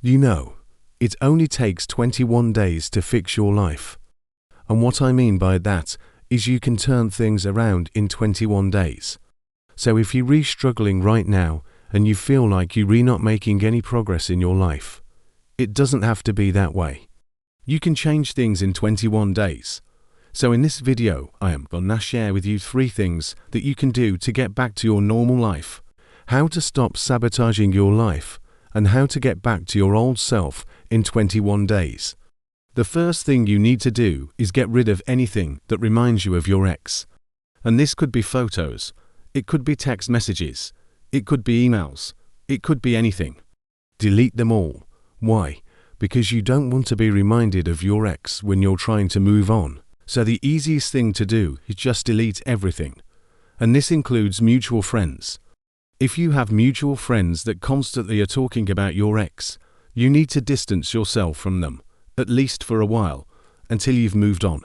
You know, it only takes 21 days to fix your life. And what I mean by that is you can turn things around in 21 days. So if you're really struggling right now and you feel like you're really not making any progress in your life, it doesn't have to be that way. You can change things in 21 days. So in this video, I am gonna share with you 3 things that you can do to get back to your normal life, how to stop sabotaging your life, and how to get back to your old self in 21 days. The first thing you need to do is get rid of anything that reminds you of your ex. And this could be photos, it could be text messages, it could be emails, it could be anything. Delete them all. Why? Because you don't want to be reminded of your ex when you're trying to move on. So the easiest thing to do is just delete everything. And this includes mutual friends. If you have mutual friends that constantly are talking about your ex, you need to distance yourself from them, at least for a while, until you've moved on.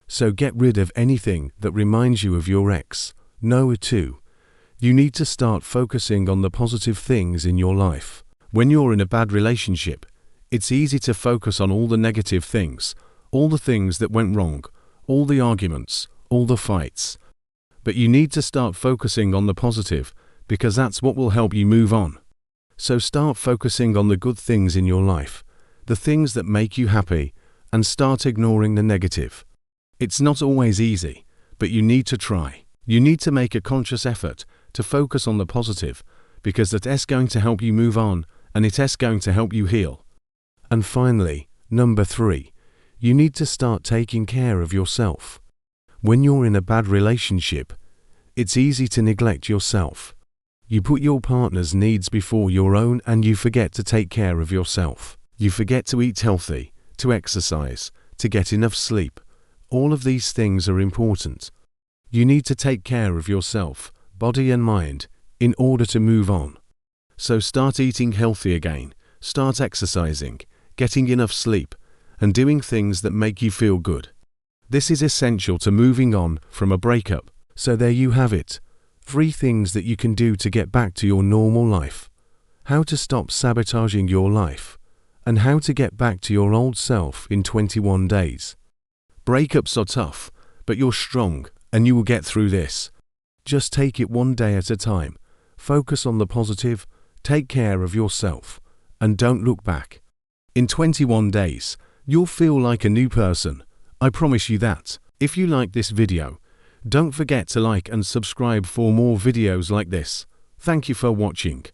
So get rid of anything that reminds you of your ex. Number 2, you need to start focusing on the positive things in your life. When you're in a bad relationship, it's easy to focus on all the negative things, all the things that went wrong, all the arguments, all the fights. But you need to start focusing on the positive, because that's what will help you move on. So start focusing on the good things in your life, the things that make you happy, and start ignoring the negative. It's not always easy, but you need to try. You need to make a conscious effort to focus on the positive, because that is going to help you move on, and it is going to help you heal. And finally, number 3, you need to start taking care of yourself. When you're in a bad relationship, it's easy to neglect yourself. You put your partner's needs before your own and you forget to take care of yourself. You forget to eat healthy, to exercise, to get enough sleep. All of these things are important. You need to take care of yourself, body and mind, in order to move on. So start eating healthy again, start exercising, getting enough sleep, and doing things that make you feel good. This is essential to moving on from a breakup. So there you have it. 3 things that you can do to get back to your normal life. How to stop sabotaging your life. And how to get back to your old self in 21 days. Breakups are tough, but you're strong and you will get through this. Just take it one day at a time. Focus on the positive, take care of yourself, and don't look back. In 21 days, you'll feel like a new person. I promise you that. If you like this video, don't forget to like and subscribe for more videos like this. Thank you for watching.